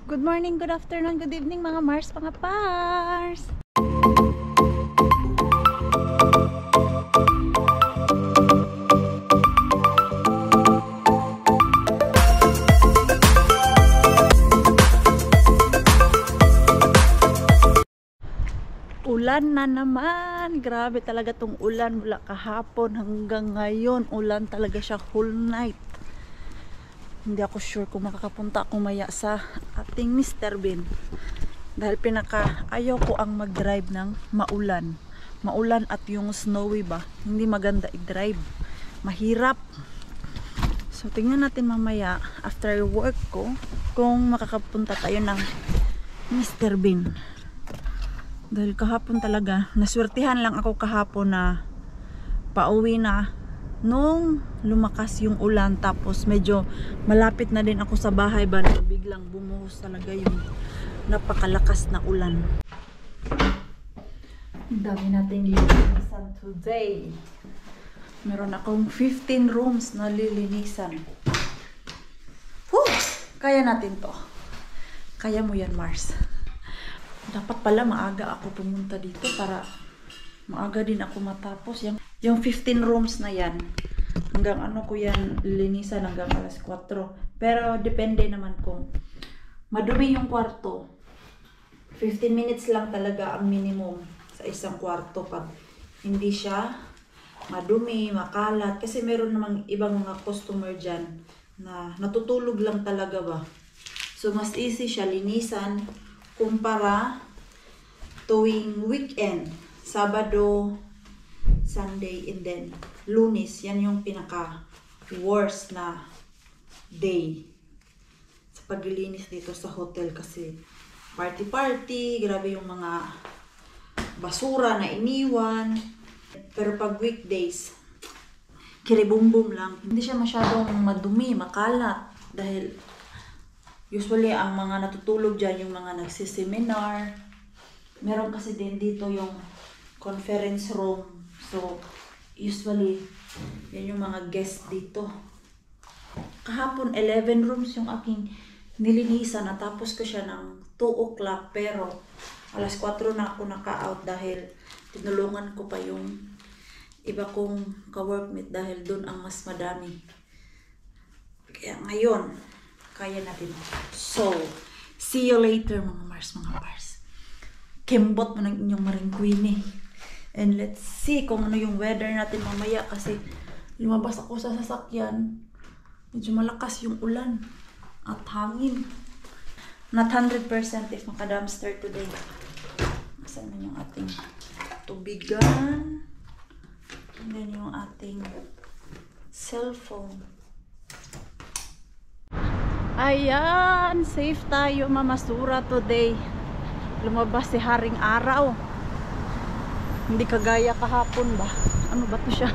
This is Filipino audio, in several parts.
Good morning, good afternoon, good evening mga Mars, mga Pars! Ulan na naman! Grabe talaga tong ulan mula kahapon hanggang ngayon. Ulan talaga siya whole night. Hindi ako sure kung makakapunta ako maya sa ating Mr. Bean. Dahil ayaw ko ang mag-drive ng maulan. Maulan at yung snowy ba. Hindi maganda i-drive. Mahirap. So tingnan natin mamaya after work ko kung makakapunta tayo ng Mr. Bean. Dahil kahapon talaga, naswertihan lang ako kahapon na pauwi na nung lumakas yung ulan, tapos medyo malapit na din ako sa bahay ba, biglang bumuhos talaga yung napakalakas na ulan. Ang dami nating lilinisan today. Meron akong 15 rooms na lilinisan. Whew! Kaya natin to. Kaya mo yan, Mars. Dapat pala maaga ako pumunta dito para maaga din ako matapos. Yung 15 rooms na yan, hanggang ano ko yan linisan hanggang alas 4. Pero depende naman kung madumi yung kwarto. 15 minutes lang talaga ang minimum sa isang kwarto pag hindi siya madumi, makalat. Kasi meron namang ibang mga customer dyan na natutulog lang talaga ba. So mas easy siya linisan kumpara tuwing weekend, Sabado, Sunday, and then Lunes. Yan yung pinaka worst na day sa paglilinis dito sa hotel kasi party, grabe yung mga basura na iniwan. Pero pag weekdays, kiribumbum lang. Hindi siya masyadong madumi, makalat dahil usually ang mga natutulog dyan yung mga nagsiseminar. Meron kasi din dito yung conference room. So, usually, yan yung mga guest dito. Kahapon, 11 rooms yung aking nilinisan. Natapos ko siya ng 2 o'clock. Pero, alas 4 na ako naka-out dahil tinulungan ko pa yung iba kong ka-workmate dahil doon ang mas madami. Kaya ngayon, kaya natin. So, see you later mga Mars, mga Pars. Kembot mo ng inyong Maring Queenie. And let's see kung ano yung weather natin mamaya kasi lumabas ako sa sasakyan. Medyo malakas yung ulan at hangin. Not 100% if maka-dumpster today. Saan na yung ating tubigan? And then yung ating cellphone. Ayan, safe tayo mamasura today. Lumabas si Haring Araw. Hindi kagaya kahapon ba? Ano ba to siya?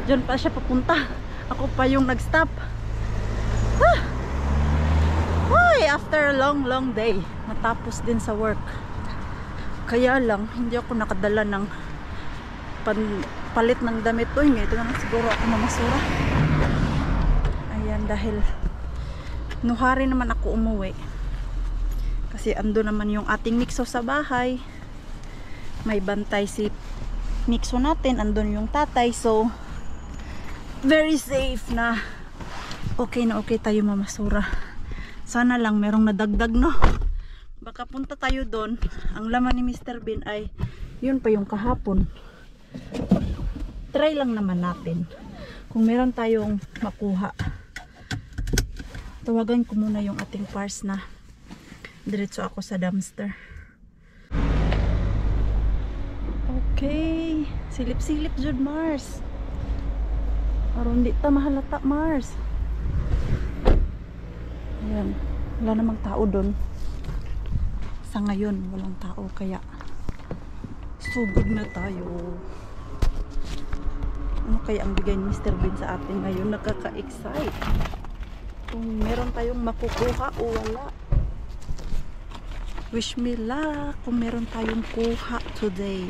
Diyan pa siya papunta. Ako pa yung nag-stop. After a long day, natapos din sa work. Kaya lang, hindi ako nakadala ng palit ng damit to. Ito na siguro ako mamasura. Ayan, dahil nuhari naman ako umuwi. Kasi ando naman yung ating Mixo sa bahay. May bantay si Mixo natin. Andun yung tatay. So, very safe na okay tayo mamasura. Sana lang merong nadagdag, no? Baka punta tayo doon. Ang laman ni Mr. Bean ay yun pa yung kahapon. Try lang naman natin. Kung meron tayong makuha. Tawagan ko muna yung ating Pars na diretso ako sa dumpster. Okay. Silip-silip jud Mars. Aron di ta mahalata Mars. Ayan. Wala namang tao doon. Sa ngayon, walang tao. Kaya sugod na tayo. Ano kaya ang bigay ni Mr. Bean sa atin ngayon? Nakaka-excite. Kung meron tayong makukuha o wala. Wish me luck kung meron tayong kuha today.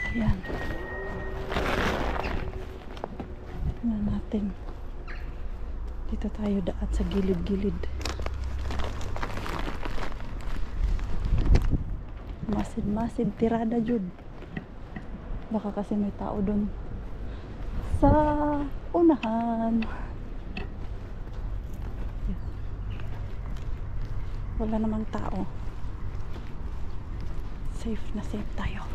Ayan. natin. Dito tayo daan sa gilid-gilid. Masid-masid tirada jud. Baka kasi may tao doon sa unahan. Wala namang tao. Safe na safe tayo.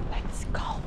Let's go.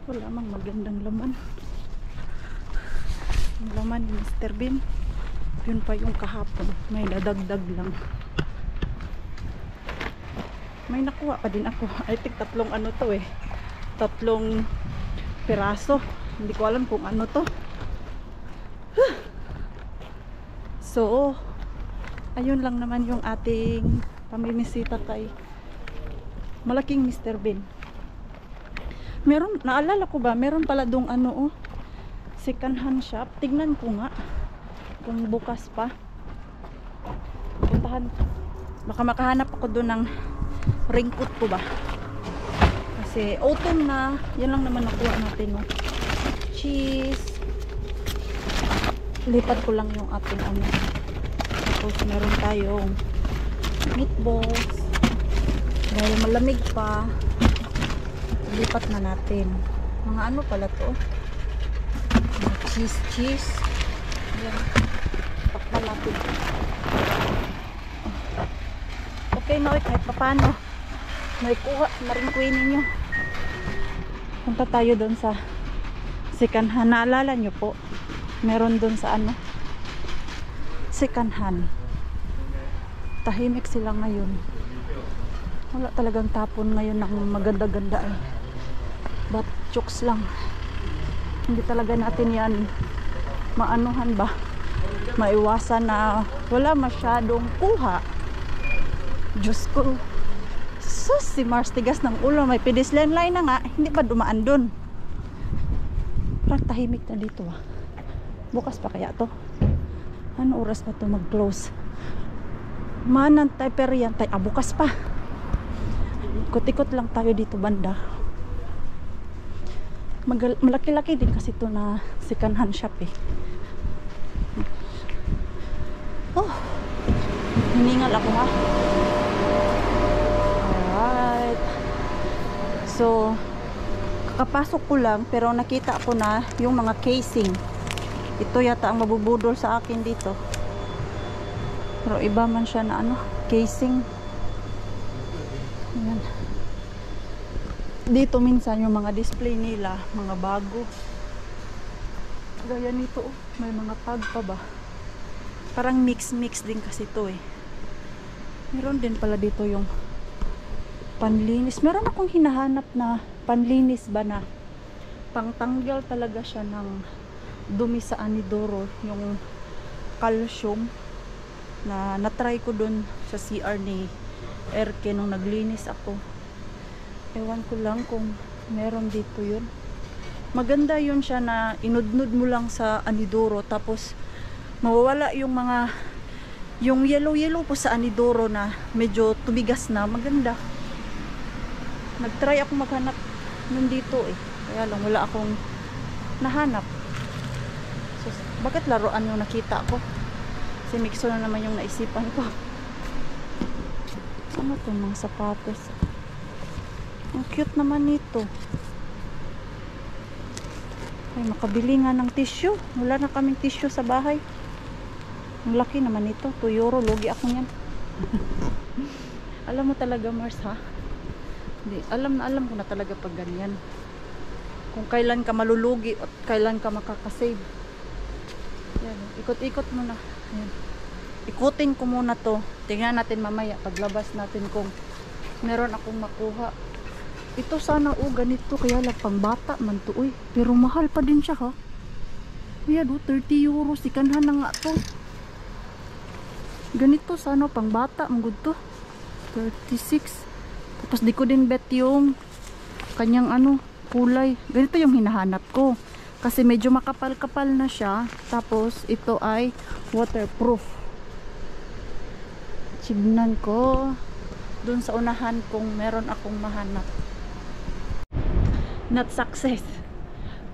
Wala mang magandang laman. Ang laman ni Mr. Bean, yun pa yung kahapon. May nadagdag lang. May nakuha pa din ako. I think tatlong ano to eh. Tatlong piraso. Hindi ko alam kung ano to. So, ayun lang naman yung ating paminisita kay malaking Mr. Bean. Meron, naalala ko ba, meron pala dong ano oh, second hand shop. Tignan ko nga kung bukas pa. Puntahan, baka makahanap ako doon ng raincoat ko ba, kasi autumn na. Yan lang naman nakuha natin oh. Cheese, lipat ko lang yung ating ano. Tapos meron tayong meatballs dahil malamig pa. Lipat na natin. Mga ano pala to? Cheese. Ayan. Takpan natin. Okay na, kahit papano. May kuha, maringkuin ninyo. Punta tayo doon sa second hand. Naalala nyo po? Meron doon sa ano? Second hand. Tahimik sila ngayon. Wala talagang tapon ngayon ng maganda-ganda eh. But chooks lang. Hindi talaga natin yan maanuhan ba, maiwasan na wala masyadong kuha. Diyos ko, sus, si Mars tigas ng ulo. May pedestrian line na nga, hindi pa dumaan dun. Parang tahimik na dito ah. Bukas pa kaya to? Ano oras pa to mag-close? Manantay pero yan tayo, bukas pa. Ikot-ikot lang tayo dito banda. Malaki-laki din kasi ito na second hand shop eh. Oh, hiningal ako ha. Alright. So, kakapasok ko lang pero nakita ko na yung mga casing. Ito yata ang mabubudol sa akin dito. Pero iba man siya na ano, casing. Ayan. Dito minsan yung mga display nila, mga bago. Gaya nito, may mga tag pa ba? Parang mix din kasi to eh. Meron din pala dito yung panlinis. Meron akong hinahanap na panlinis ba na pangtanggal talaga siya ng dumi sa anidoro, yung calcium na natry ko dun sa CR ni Erke nung naglinis ako. Ewan ko lang kung meron dito yun. Maganda yun siya na inudnud mo lang sa anidoro, tapos mawawala yung mga yung yellow po sa anidoro na medyo tumigas na. Maganda. Nagtry ako maghanap nun dito eh, kaya lang wala akong nahanap. So, bakit laruan yung nakita ko? Si Mixo na naman yung naisipan ko. Ano to, mga sapatos? Ang cute naman nito. Ay, makabili nga ng tissue. Wala na kaming tissue sa bahay. Ang laki naman nito. 2 euro. Lugi ako niyan. Alam mo talaga, Mars, ha? Hindi. Alam ko na talaga pag ganyan. Kung kailan ka malulugi at kailan ka makakasave. Yan. Ikot-ikot mo na. Yan. Ikutin ko muna to. Tingnan natin mamaya paglabas natin kung meron akong makuha. Ito sana ganito, kaya lang pang bata man to, uy. Pero mahal pa din siya, ha. Kaya do 30 euros, ikanhan na nga to. Ganito sana pang bata, magud to. 36. Tapos di ko din bet yung kanyang kulay. Ganito yung hinahanap ko. Kasi medyo makapal-kapal na siya. Tapos ito ay waterproof. Tignan ko dun sa unahan kung meron akong mahanap. Not success.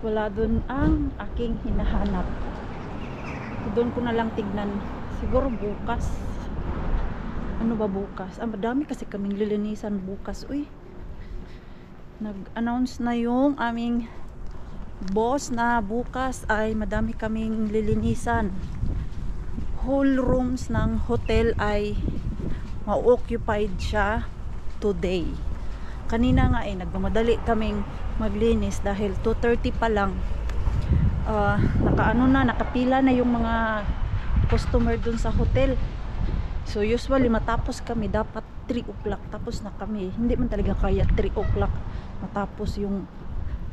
Wala dun ang aking hinahanap. Doon ko na lang tignan. Siguro bukas. Ano ba bukas? Madami kasi kaming lilinisan bukas. Uy. Nag-announce na yung aming boss na bukas ay madami kaming lilinisan. Whole rooms ng hotel ay ma-occupied siya today. Kanina nga nagmamadali kaming maglinis dahil 2:30 pa lang. Nakapila na yung mga customer dun sa hotel. So usually matapos kami dapat 3 o'clock, tapos na kami. Hindi man talaga kaya 3 o'clock matapos yung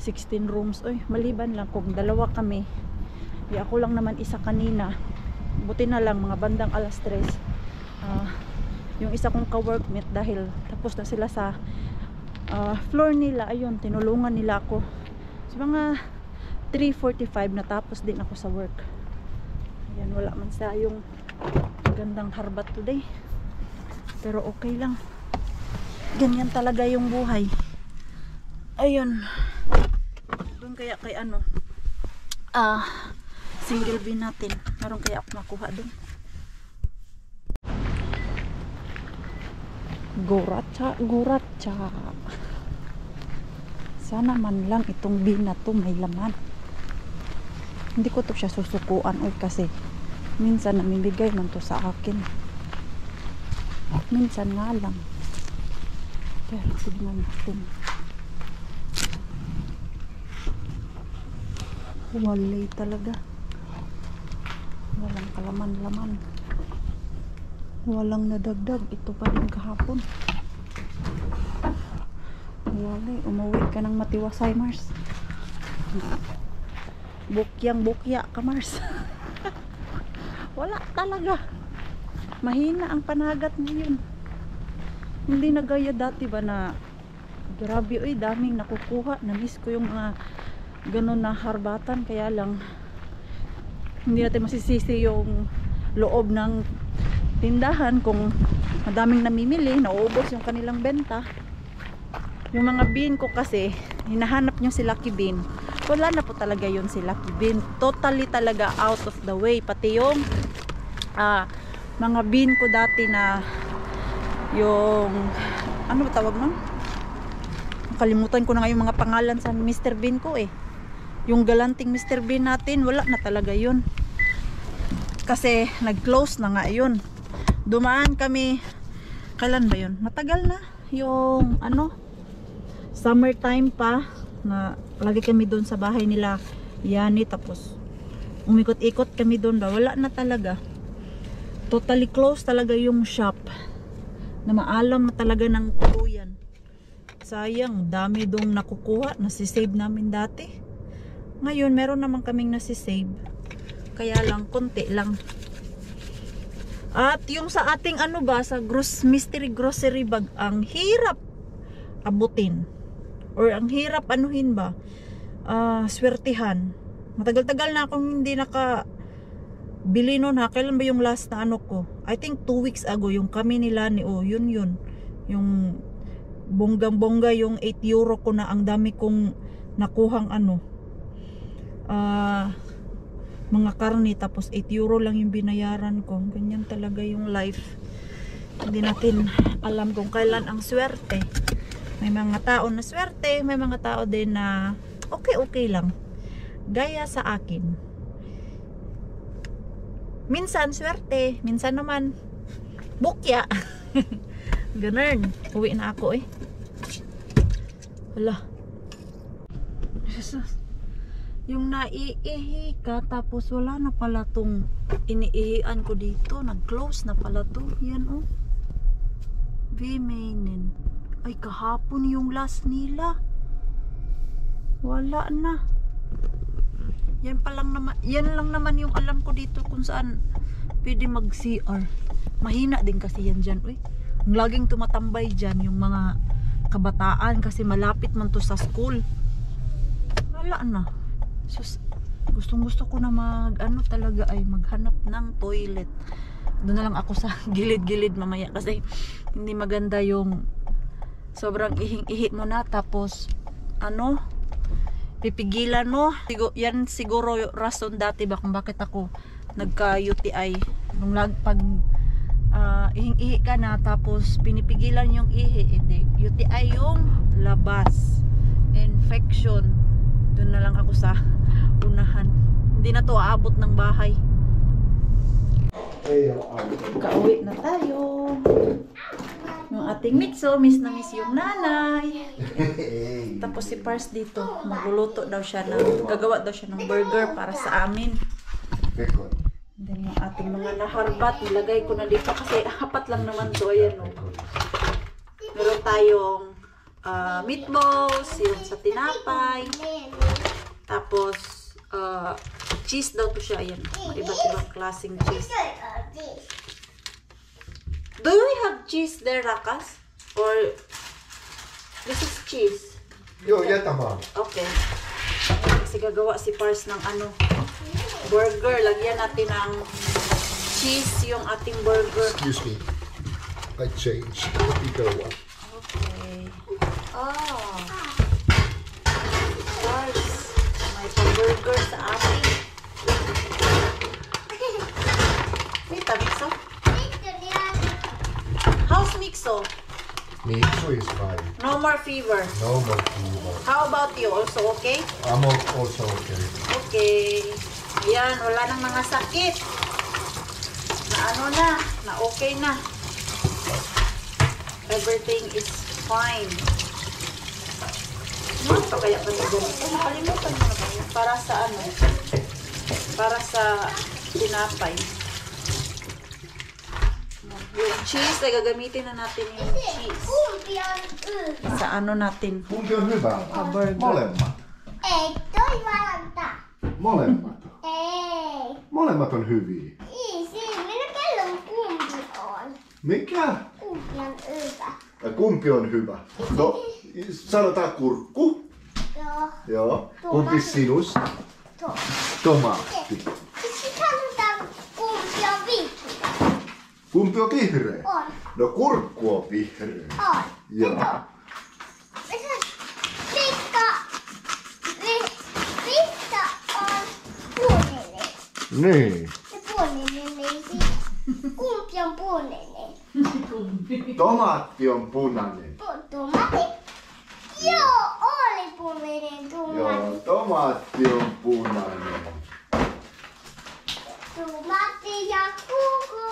16 rooms. Oy, maliban lang kung dalawa kami. Ako lang naman isa kanina. Buti na lang mga bandang 3:00. Yung isa kong ka-workmate dahil tapos na sila sa floor nila, ayun, tinulungan nila ako. So mga 3:45 natapos din ako sa work. Ayan, wala man sa yung gandang harbat today. Pero okay lang. Ganyan talaga yung buhay. Ayun. Doon kaya kay single bin natin. Meron kaya ako nakuha doon. Guratsa. Sana man lang itong bin na to may laman. Hindi ko to siya susukuan kasi minsan namimigay man to sa akin. Minsan nga lang. Pero tignan natin. Walay talaga. Walang kalaman-laman. Walang nadagdag. Ito pa rin kahapon. Walay. Umuwi ka ng matiwasay, Mars. Bukyang-bukya ka, Mars. Wala talaga. Mahina ang panagat ngayon. Hindi na gaya dati ba na grabe, daming nakukuha. Na-miss ko yung mga ganun na harbatan. Kaya lang hindi natin masisisi yung loob ng tindahan kung madaming namimili, nauubos yung kanilang benta. Yung mga bean ko kasi hinahanap nyo si Lucky Bean, wala na po talaga yun si Lucky Bean. Totally talaga out of the way. Pati yung mga bean ko dati na yung ano ba tawag nun? Kalimutan ko na nga yung mga pangalan sa Mr. Bean ko yung galanting Mr. Bean natin, wala na talaga yun kasi nag-close na nga yun. Dumaan kami, kailan ba yun? Matagal na, yung summertime pa na lagi kami doon sa bahay nila Yani, tapos umikot-ikot kami doon ba, wala na talaga. Totally closed talaga yung shop. Na maalam na talaga ng tuluyan. Sayang, dami dong nakukuha. Nasisave namin dati. Ngayon, meron naman kaming nasisave. Kaya lang, konti lang. At yung sa ating ano ba, sa mystery grocery bag, ang hirap abutin. Or ang hirap anuhin ba, swertihan. Matagal-tagal na akong hindi bili nun ha. Kailan ba yung last na ano ko? I think 2 weeks ago, yung kami nila ni yun. Yung bonggang-bongga, yung 8 euro ko na ang dami kong nakuhang ano. Mga karne, tapos 8 euro lang yung binayaran ko. Ganyan talaga yung life. Hindi natin alam kung kailan ang swerte. May mga tao na swerte, may mga tao din na okay lang. Gaya sa akin. Minsan swerte, minsan naman bukya. Ganun. Uwi na ako eh. Wala. Jesus. Yung naiihi ka, tapos wala na pala tong iniihian ko dito. Nag-close na pala to. Yan oh. Vimainin. Ay, kahapon yung last nila. Wala na. Yan lang naman yung alam ko dito kung saan pwede mag-CR. Mahina din kasi yan dyan. Uy, ang laging tumatambay dyan yung mga kabataan kasi malapit man to sa school. Wala na. Sus, gustong-gusto ko na talaga ay maghanap ng toilet. Doon na lang ako sa gilid-gilid mamaya kasi hindi maganda yung sobrang ihing-ihi mo na tapos pipigilan mo. Yan siguro yung rason dati ba kung bakit ako nagka-UTI. Nung pag ihing-ihi ka na tapos pinipigilan yung ihi, hindi. UTI yung labas. Infection. Doon na lang ako sa unahan. Hindi na to aabot ng bahay. Kauwi na tayo. Yung ating Mitso, miss na miss yung nanay. Tapos si Pars dito, magluluto daw siya gagawa daw siya ng burger para sa amin. Then yung ating mga naharbat, nilagay ko na dito kasi apat lang naman to. Ayan o. Meron tayong meatballs, yung sa tinapay. Tapos cheese daw to siya. Ayan, iba't ibang klaseng cheese. Do we have cheese there, Rakas? Or this is cheese? Yo, tama. Okay. Kasi gagawa si Pars ng burger. Lagyan natin ng cheese yung ating burger. Excuse me. I changed. Ikaw one. Okay. Oh. Pars. May pang-burger sa atin. Wait, Mixo. How's Mixo? Mixo is fine. No more fever. No more fever. How about you? Also okay? I'm also okay. Okay. Ayan, wala nang mga sakit. Na okay na. Everything is fine. Ano pa kaya pa niya ganito? Nakalimutan mo na ba yun? Para sa Para sa tinapay. Yung cheese, ay gagamitin na natin yung cheese. Sa natin? Kumpi on hyvä? Burger. Molemmat. Ei, toi valanta. Molemmat. Ei. Molemmat on hyviä. Ei, siinä minä kellon kumpi on. Mikä? Kumpi on hyvä. Kumpi on hyvä? No, sanotaan kurkku. Joo. Joo. Kumpi sinusta? Tuo. Tomaatti. Sitten sanotaan kumpi on vihreä. Kumpi on vihreä? On. No kurkku on vihreä. On. Joo. Vihta on punainen. Niin. Ja punainen ei kumpi on punainen. Tomaatti on punainen. Tomati. Joo, oli punainen tomati. Joo, tomaatti on punainen. Tomati ja kuku.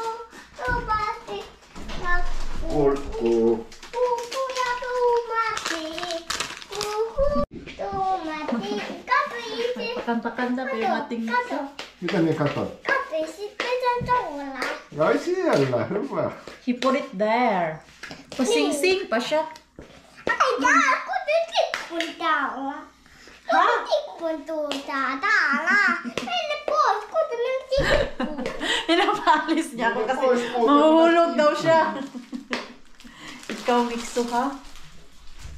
Tomati ja Kurkku. kuku ja tomati. Kuku. Tomati. Kapisi. Pakanta-kanta pa yung ating Kato. Mitä ne katot? Kapisi. Sitten tuolla. Ai siellä, hyvä. He put it there. Pasing-sing pa siya. Ai täällä, kun nyt tippun täällä. Kun tippun täällä. Mene pois, kun nyt tippun. Pinapalis niya ako kasi Pois po. mahuhulog daw siya. Ikaw, Mikso, ha?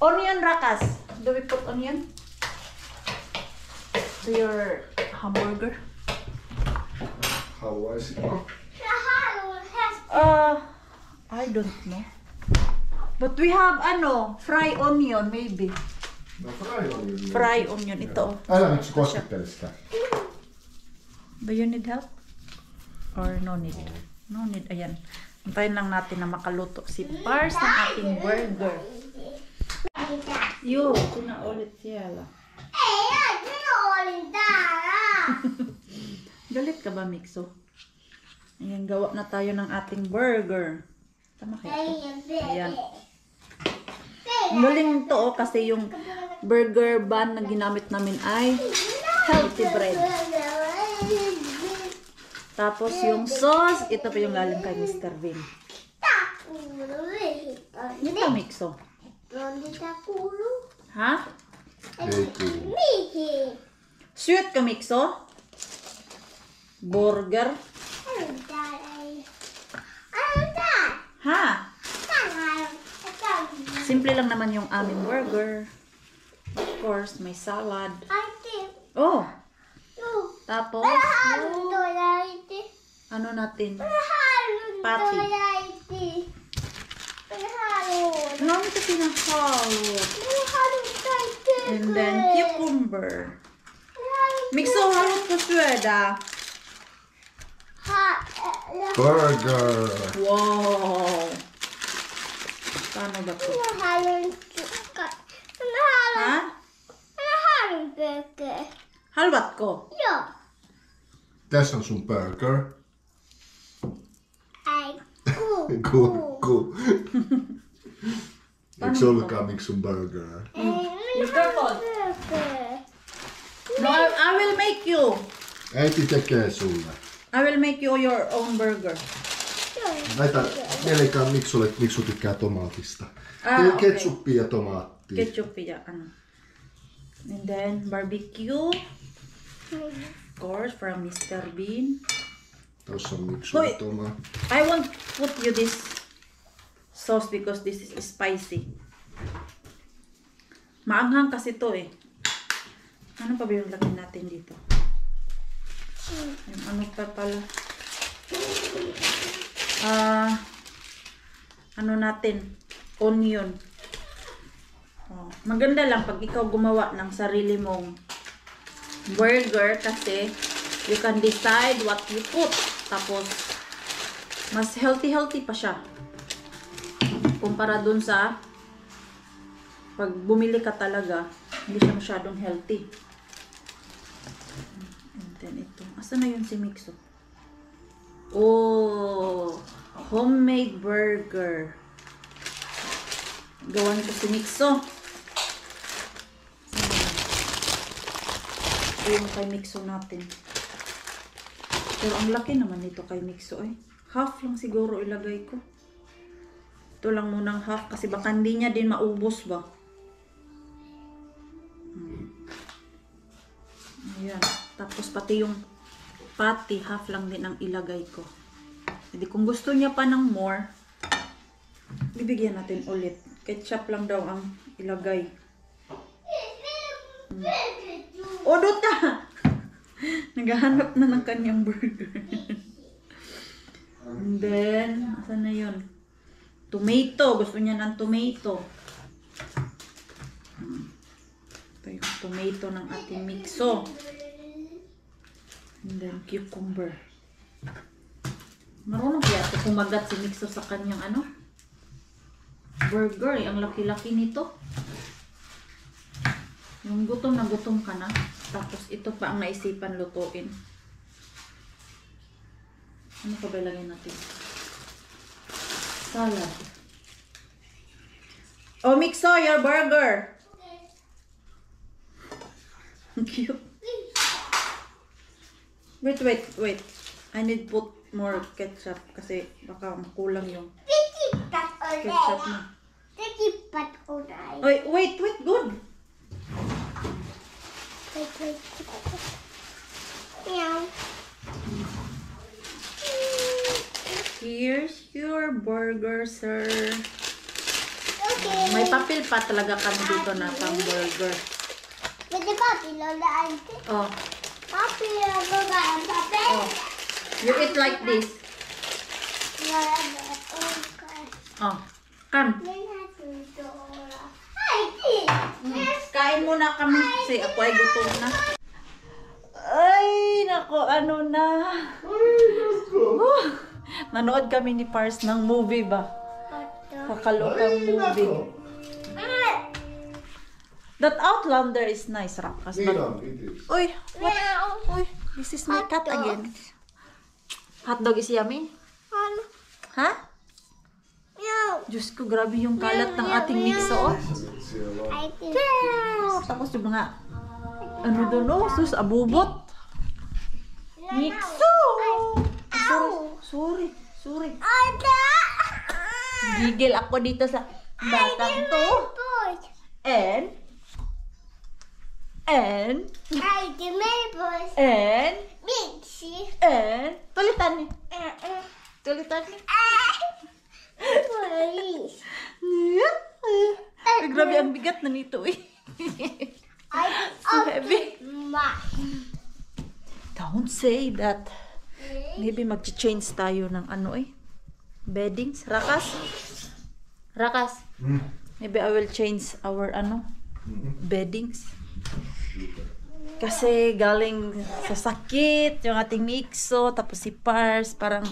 Onion, Rakas. Do we put onion? To your hamburger? Haluaisitko? Mä haluan I don't know. But we have, fry onion, maybe. No fry on nyt. Fry onion, ito. Älä nyt koskettele sitä. Do you need help? Or no need? No need, ayan. Antayin lang natin na makaluto si Pars ng ating burger. Yo, na ulit siellä. Ei, minä olin täällä. Galit ka ba, Mikso? Ayan, gawa na tayo ng ating burger. Tama kaya ito? Ayan. Ang galing to kasi yung burger bun na ginamit namin ay healthy bread. Tapos yung sauce, ito pa yung galing kay Mr. Bean. Yun na, Mikso. Ha? Ei kuulu. Mihin? Sweet ka, Mikso? Burger? Ano täällä? Ha? Täällä. Simple lang naman yung aming burger. Of course, may salad. Aiti. Oh, Juu. tapos, Mä haluan tuoda äiti. ano natin? Mä haluan Pati. tuoda äiti. Mä haluan. Ano ito pinahalo? Mä haluan kaikkea. And then, cucumber. Mikso, haluat ko syödä? Burger. Wow! Paano ba to? Mä haluan. Ha? Mä haluan burger. Haluatko? Joo. Tässä on sun burger. Ei. Ku. Eikö se ollutkaan miksi sun burger? Ei, minä haluan burger. No, I will make you. Äiti tekee sulle. I will make you your own burger. Joo. Näitä Nelikan Miksulle, että Miksu tykkää tomaatista. Ah, okei. Ketsuppia ja tomaattia. Ketchup ja ano. And then, barbecue. Of course, from Mr. Bean. Tuossa on Miksulle Hoi. tomaatti. I won't put you this sauce because this is spicy. Maanghang kasi to eh. Ano pa ba yung lagyan natin dito? Yung ano pa pala? Ano natin? Onion. Oh, maganda lang pag ikaw gumawa ng sarili mong burger kasi you can decide what you put. Tapos, mas healthy pa siya. Kumpara dun sa pag bumili ka talaga, hindi siya masyadong healthy. And then ito. Asa na yun si Mikso? Oh, homemade burger. Gawan ko si Mikso. Ito yung kay Mikso natin. Pero ang laki naman nito kay Mikso eh. Half lang siguro ilagay ko. Ito lang munang half kasi baka hindi niya din maubos ba. Ayan. Tapos pati yung patty, half lang din ang ilagay ko. Hindi kung gusto niya pa ng more, bibigyan natin ulit. Ketchup lang daw ang ilagay. Odot na! Naghahanap na ng kanyang burger. And then, asan na yun? Tomato. Gusto niya ng tomato. Ito yung tomato ng ating Mikso. And then, cucumber. Marunong kaya ito kumagat si Mikso sa kanyang burger. Ang laki-laki nito. Yung gutom na gutom ka na. Tapos ito pa ang naisipan lutuin. Ano pa ba ilagay natin? Salad. Oh, Mikso, your burger. Cute. Wait. I need put more ketchup kasi baka makulang yung Tikipat ketchup ulit. mo. Tikipat ulit. Oy, wait, good. Wait. Meow. Here's your burger, sir. Okay. May papel pa talaga kami dito na pang burger. Pwede ba pilolaan? Oh, Papi, ano ba ang papel? oh. You eat like this. Okay. Oh, come. Kain muna kami kasi ako ay gutom na. Ay, nako, ano na. Nanood kami ni Pars ng movie ba? Kakalokang movie. That Outlander is nice, Rakas. Milan, it is. Uy, what? Uy, this is my cat again. Hotdog is yummy? Ha? Diyos ko, grabe yung kalat ng ating mixo. Oh. It's a lot. Tapos yung mga, ano doon, oh, sus, abubot. Mixo! Sorry. Gigil ako dito sa batang to. And, tulitan ni. Ay, grabe ang bigat na nito eh. So heavy. Don't say that. Maybe mag-change tayo ng ano eh. Beddings. Rakas. Maybe I will change our ano, beddings. Kasi galing sa sakit yung ating mixo, tapos si Pars, parang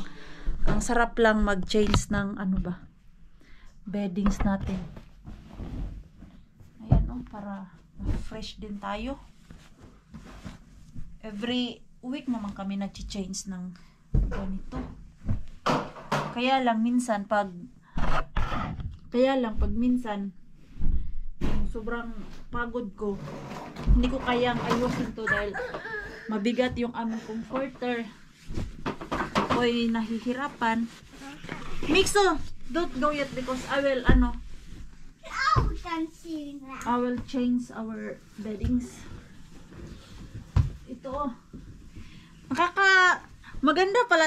ang sarap lang mag-change ng ano ba, beddings natin. Ayan oh, para fresh din tayo. Every week naman kami nag-change ng ganito. Kaya lang pag minsan sobrang pagod ko, hindi ko kayang ayusin to dahil mabigat yung aming comforter. Ako'y nahihirapan. Mixo, don't go yet because I will change our beddings. Ito maganda pala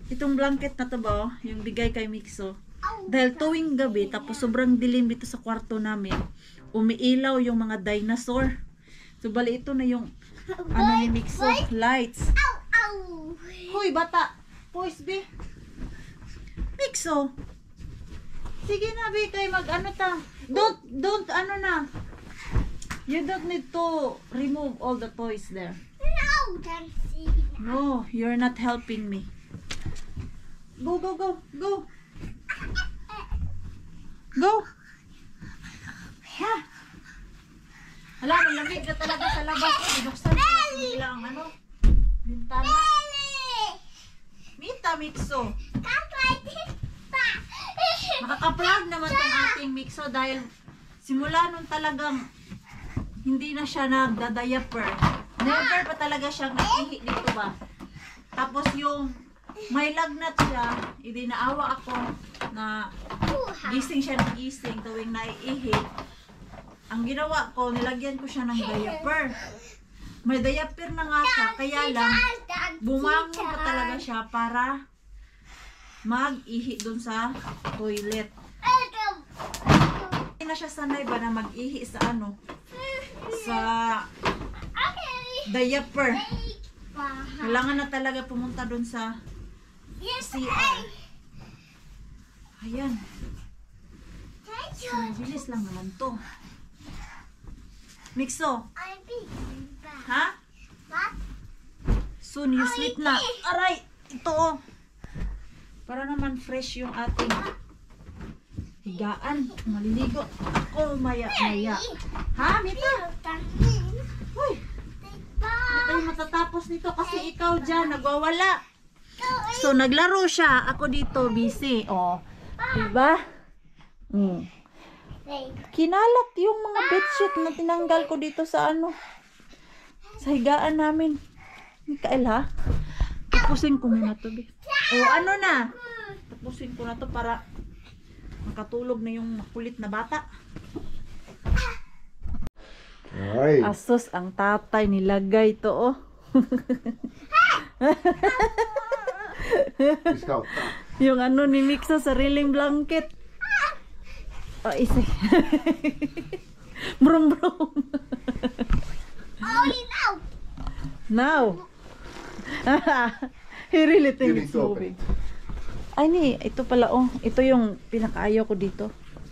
itong blanket na to ba, yung bigay kay Mixo. Dahil tuwing gabi, tapos sobrang dilim dito sa kwarto namin, umiilaw yung mga dinosaur. So bali ito na yung ano ni Mixo, lights. Hoy bata, poise be. Mixo, sige na be, kay mag ano ta. Don't ano na. You don't need to remove all the toys there. No, you're not helping me. Go. Go! Ha? Hala, malamig na talaga sa labas. Binuksan ko na bilang bintana. Mita, Mixo. Nakaka-proud naman tong ating Mixo dahil simula nung talagang hindi na siya nagda-diaper. Never pa talaga siyang naihi dito ba. Tapos yung may lagnat siya, naawa ako na gising siya ng gising tuwing naiihi. Ang ginawa ko, nilagyan ko siya ng diaper. May diaper na nga siya, kaya lang bumangon pa talaga siya para mag-ihi dun sa toilet. Hindi na siya sanay ba na mag-ihi sa sa diaper. Kailangan na talaga pumunta dun sa CR. Ayan. So, bilis lang naman to. Mixo. Ha? Soon you sleep na. Aray! Ito oh. Para naman fresh yung ating higaan. Maliligo ako maya-maya. Ha, Mita? Uy! Hindi tayo matatapos nito kasi ikaw dyan nagwawala. So, naglaro siya. Ako dito, busy. Oh. Diba? Kinalat yung mga bedsheet na tinanggal ko dito sa sa higaan namin. Mikael, ha? Tapusin ko muna to, be. O, ano na? Tapusin ko na to para makatulog na yung makulit na bata. Ay. Asos, ang tatay nilagay to, oh. Scout. Yung ano ni Mixa, sariling blanket. Oh, isi. Brum brum. Only now. Now. He really You thinks need it's to moving. open Ay ni, ito pala oh. Ito yung pinakaayaw ko dito.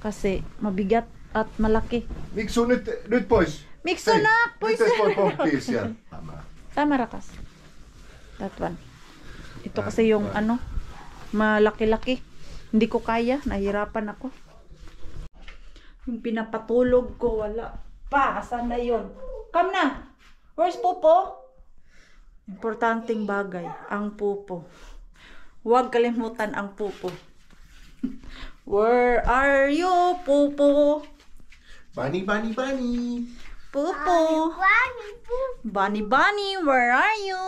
Kasi mabigat at malaki. Miksi nyt pois. Mixo na! Nyt Pois! et voi pomppia siellä. Tama rakas. That one. Ito kasi yung ano, malaki-laki. Hindi ko kaya, nahirapan ako. Yung pinapatulog ko, wala pa. Asan na yun? Come na! Where's Popo? Importanteng bagay, ang Popo. Huwag kalimutan ang Popo. Where are you, Popo? Bunny, bunny, bunny. Popo. Bunny, bunny, where are you?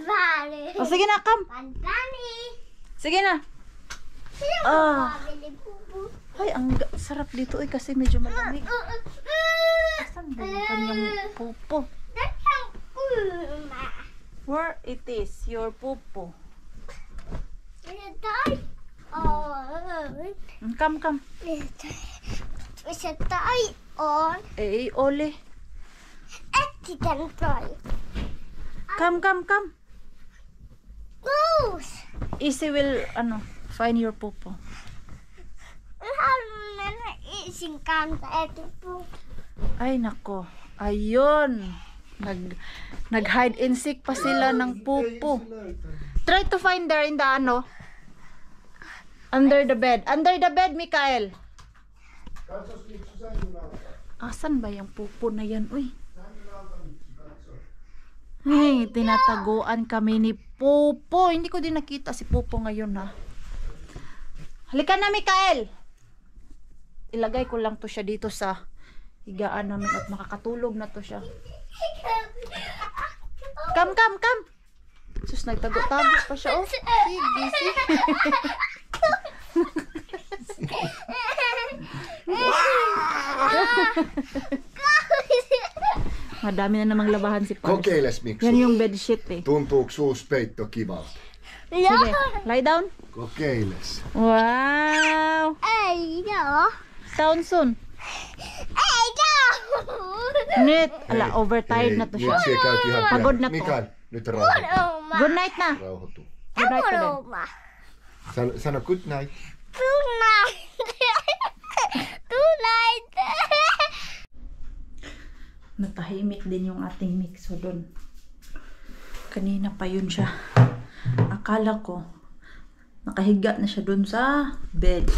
Bunny. O, sige na, come. Bunny. Sige na. Sino Ah. mabili pupu? Ay, ang sarap dito eh kasi medyo malamig. Asan ba yung kanyang Popo? That's ang uma. Where it is, your Popo? Ito oh. Come, come. Isa tayo on. Eh, ole. Etikan tayo. Come, come, come. Goose. Easy will, ano, find your Popo. Halo na naising kanta ito po. Ay, nako. Ayun. Nag-hide and seek pa sila ng Popo. Try to find there in the, ano, under the bed. Under the bed, Mikael. Asan ba yung Popo na yan? Uy. Ay, tinataguan kami ni Popo. Hindi ko din nakita si Popo ngayon, ha. Halika na, Mikael. Ilagay ko lang to siya dito sa higaan namin at makakatulog na to siya. Come, come, come. Sus, nagtago-tago pa siya, oh. Sige, sige. Madami na namang labahan si Pars. Kokeiles, Miksu. Yan yung bedsheet eh. Tuntuuko suuspeitto kivalta? Sige, lie down. Kokeiles. Wow. Ei, no. Sound soon. Ei, no. Net. Ala, overtired na to siya. Nyt siellä käyt ihan Pagod pian. na to. Mikael, nyt rauhoitu. Oma. Good night na. Rauhoitu. Good night na din. Oma. Sano good night. Tonight. Tonight. Natahimik din yung ating mixo doon. Kanina pa yun siya. Akala ko, nakahiga na siya doon sa bed.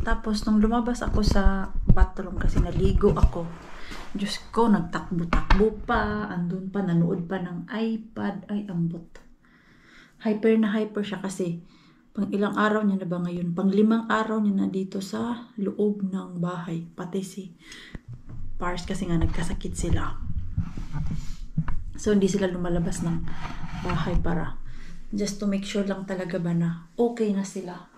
Tapos, nung lumabas ako sa bathroom kasi naligo ako, Diyos ko, nagtakbo-takbo pa, andun pa, nanood pa ng iPad. Ay, ambot. Hyper na hyper siya kasi pang ilang araw niya na ba ngayon? Pang 5 araw niya na dito sa loob ng bahay. Pati si Pars kasi nga nagkasakit sila. So, hindi sila lumalabas ng bahay para just to make sure lang talaga ba na okay na sila.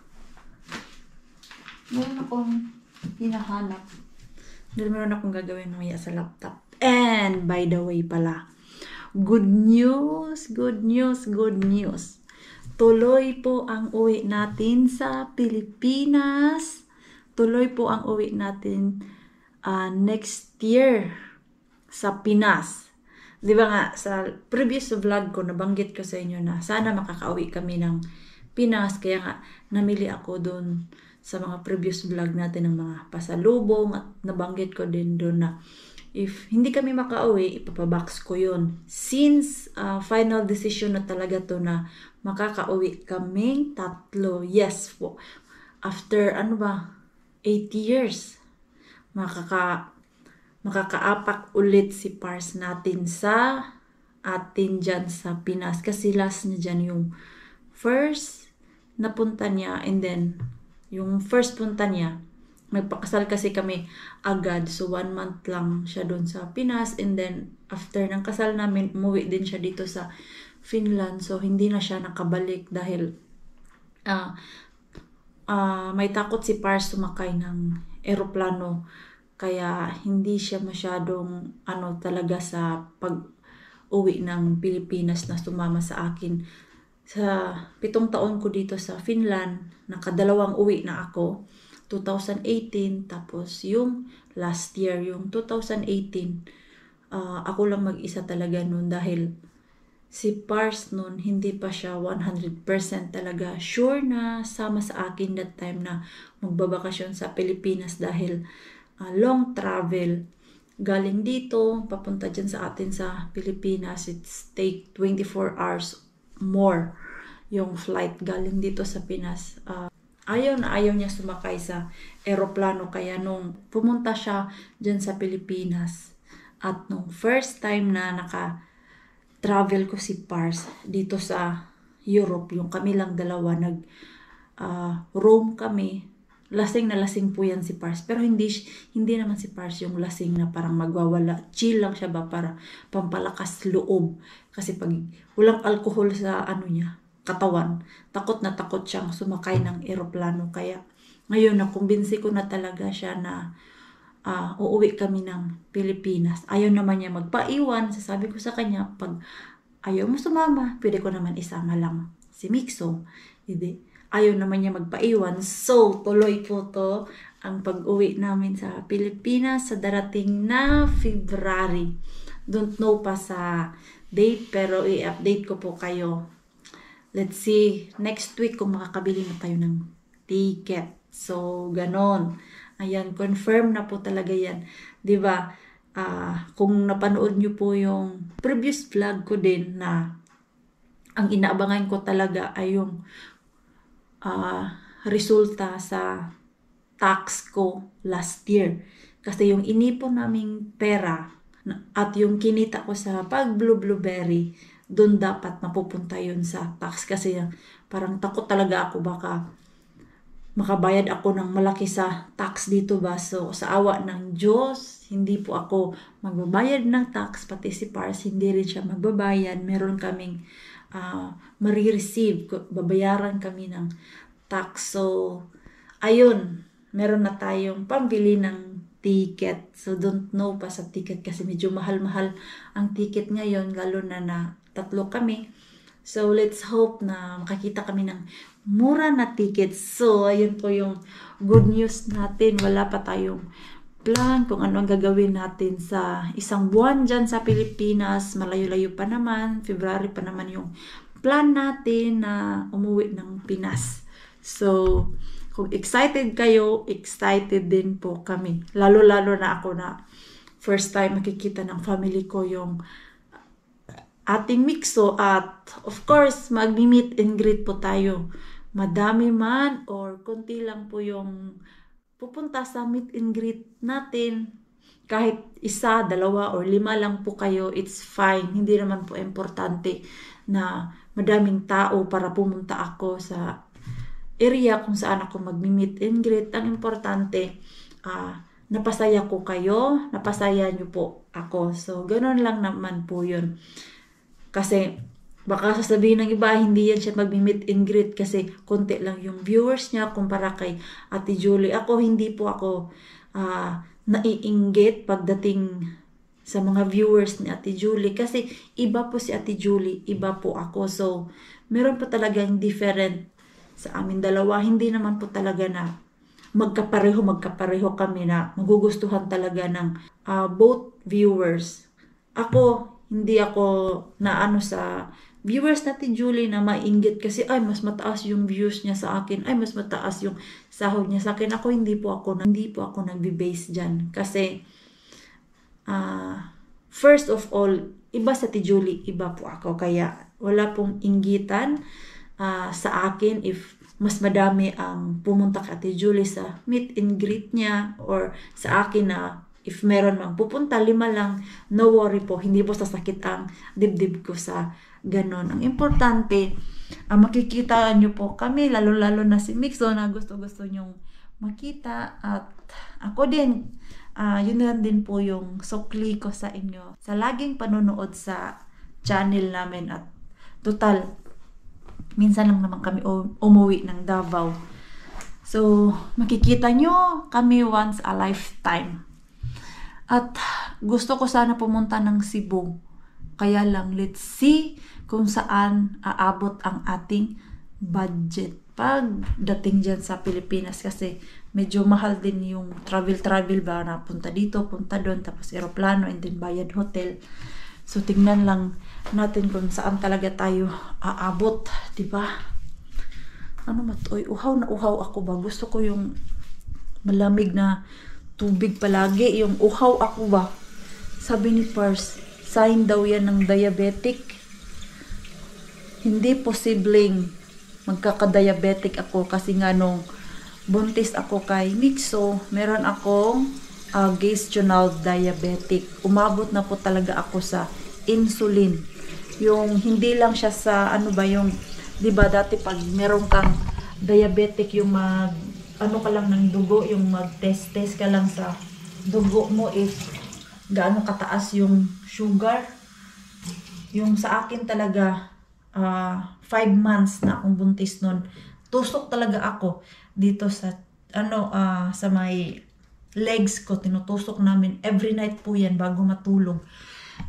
Meron akong hinahanap. Meron akong gagawin mamaya sa laptop. And, by the way pala, good news, good news, good news. Tuloy po ang uwi natin sa Pilipinas. Tuloy po ang uwi natin next year sa Pinas. Di ba nga, sa previous vlog ko, nabanggit ko sa inyo na sana makakauwi kami ng Pinas. Kaya nga, namili ako doon sa mga previous vlog natin ng mga pasalubong at nabanggit ko din doon na if hindi kami makauwi, ipapabox ko yun. Since final decision na talaga to na makakauwi kaming 3. Yes po. After, 8 years. Makakaapak ulit si Pars natin sa atin dyan sa Pinas. Kasi last niya dyan yung first napunta niya and then yung first punta niya nagpakasal kasi kami agad. So 1 month lang siya doon sa Pinas, and then after ng kasal namin, umuwi din siya dito sa Finland. So hindi na siya nakabalik dahil may takot si Pars sumakay ng eroplano. Kaya hindi siya masyadong talaga sa pag-uwi ng Pilipinas na sumama sa akin. Sa 7 taon ko dito sa Finland, nakadalawang uwi na ako. 2018, tapos yung last year, yung 2018, ako lang mag-isa talaga noon dahil si Pars noon, hindi pa siya 100% talaga sure na sama sa akin that time na magbabakasyon sa Pilipinas dahil long travel. Galing dito, papunta dyan sa atin sa Pilipinas, it's take 24 hours more yung flight galing dito sa Pinas. Ayaw niya sumakay sa eroplano, kaya nung pumunta siya dyan sa Pilipinas at nung first time na naka-travel ko si Pars dito sa Europe, yung kami lang dalawa, Rome kami. Lasing na lasing po yan si Pars, pero hindi naman si Pars yung lasing na parang magwawala. Chill lang siya ba para pampalakas loob, kasi pag walang alcohol sa niya, katawan, takot na takot siyang sumakay ng eroplano. Kaya ngayon nakumbinsi ko na talaga siya na uuwi kami ng Pilipinas. Ayaw naman niya magpaiwan. Sasabi ko sa kanya, pag ayaw mo sumama, pwede ko naman isama lang si Mixo. Hindi. Ayaw naman niya magpaiwan. So, tuloy po to ang pag-uwi namin sa Pilipinas sa darating na February. Don't know pa sa date, pero i-update ko po kayo. Let's see, next week kung makakabili na tayo ng ticket. So, ganon. Ayan, confirm na po talaga yan. Diba? Kung napanood nyo po yung previous vlog ko din na ang inaabangan ko talaga ay yung resulta sa tax ko last year. Kasi yung inipon naming pera at yung kinita ko sa pag-blueberry, doon dapat mapupunta yun sa tax. Kasi parang takot talaga ako baka makabayad ako ng malaki sa tax dito ba. So sa awa ng Diyos, hindi po ako magbabayad ng tax, pati si Pars hindi rin siya magbabayad. Meron kaming marireceive, babayaran kami ng tax. So, ayun, meron na tayong pambili ng ticket. So, don't know pa sa ticket kasi medyo mahal-mahal ang ticket ngayon, lalo na 3 kami. So, let's hope na makakita kami ng mura na tickets. So, ayun po yung good news natin. Wala pa tayong plan kung ano ang gagawin natin sa isang buwan dyan sa Pilipinas. Malayo-layo pa naman. February pa naman yung plan natin na umuwi ng Pinas. So, kung excited kayo, excited din po kami. Lalo-lalo na ako na first time makikita ng family ko yung ating Mixo. At of course, mag-meet and greet po tayo. Madami man or konti lang po yung pupunta sa meet and greet natin. Kahit 1, 2, or 5 lang po kayo, it's fine. Hindi naman po importante na madaming tao para pumunta ako sa area kung saan ako mag-meet and greet. Ang importante, napasaya ko kayo, napasaya nyo po ako. So, ganoon lang naman po yun. Kasi, baka sasabihin ng iba, hindi yan siya mag-meet and greet kasi konti lang yung viewers niya kumpara kay Ate Julie. Ako, hindi po ako naiinggit pagdating sa mga viewers ni Ate Julie kasi iba po si Ate Julie, iba po ako. So, meron po talagang different sa amin dalawa. Hindi naman po talaga na magkapareho kami na magugustuhan talaga ng both viewers. Ako, hindi ako na sa viewers natin Julie na mainggit kasi ay mas mataas yung views niya sa akin, ay mas mataas yung sahod niya sa akin. Ako hindi po ako nagbe-base diyan kasi first of all, iba sa Ate Julie, iba po ako, kaya wala pong inggitan sa akin if mas madami ang pumunta kay Ate Julie sa meet and greet niya or sa akin na if meron mang pupunta 5 lang, no worry po, hindi po sasakit ang dibdib ko sa ganon. Ang importante, makikita nyo po kami, lalo-lalo na si Mixo na gusto-gusto nyong makita. At ako din, yun lang din po yung sukli ko sa inyo sa laging panonood sa channel namin. At total, minsan lang naman kami umuwi ng Davao. So, makikita nyo kami once a lifetime. At gusto ko sana pumunta ng Cebu. Kaya lang, let's see kung saan aabot ang ating budget pagdating dyan sa Pilipinas. Kasi medyo mahal din yung travel ba na punta dito, punta doon, tapos aeroplano, and then bayad hotel. So, tingnan lang natin kung saan talaga tayo aabot, diba? Ano matoy, uhaw na uhaw ako ba? Gusto ko yung malamig na tubig palagi, yung uhaw ako ba? Sabi ni Pars, sign daw yan ng diabetic. Hindi posibleng magkaka-diabetic ako kasi nga nung buntis ako kay Mixo, meron akong gestational diabetic. Umabot na po talaga ako sa insulin. Yung hindi lang siya sa ano ba yung, di ba dati pag meron kang diabetic, yung ano ka lang ng dugo, yung mag-test ka lang sa dugo mo if gaano kataas yung sugar. Yung sa akin talaga 5 months na akong buntis nun. Tusok talaga ako dito sa sa may legs ko, tinutusok namin every night po yan bago matulog.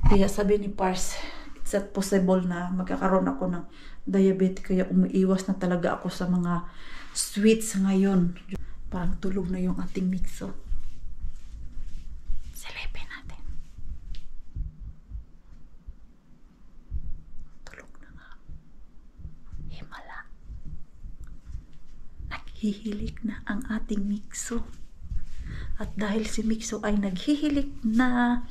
Kaya sabi ni Pars, it's not possible na magkakaroon ako ng diabetes, kaya umiiwas na talaga ako sa mga sweets ngayon. Parang tulog na yung ating Mixo. Silipin natin. Tulog na nga. Himala. Naghihilik na ang ating Mixo. At dahil si Mixo ay naghihilik na,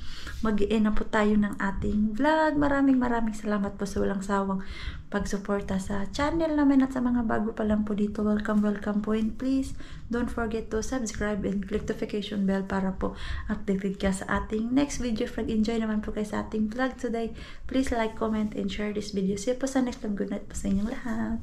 mag-i-end na po tayo ng ating vlog. Maraming salamat po sa walang sawang pagsuporta sa channel namin, at sa mga bago pa lang po dito, welcome po, and please don't forget to subscribe and click notification bell para po updated ka sa ating next video. If nag-enjoy naman po kayo sa ating vlog today, please like, comment, and share this video. See you po sa next one. Good night po sa inyong lahat.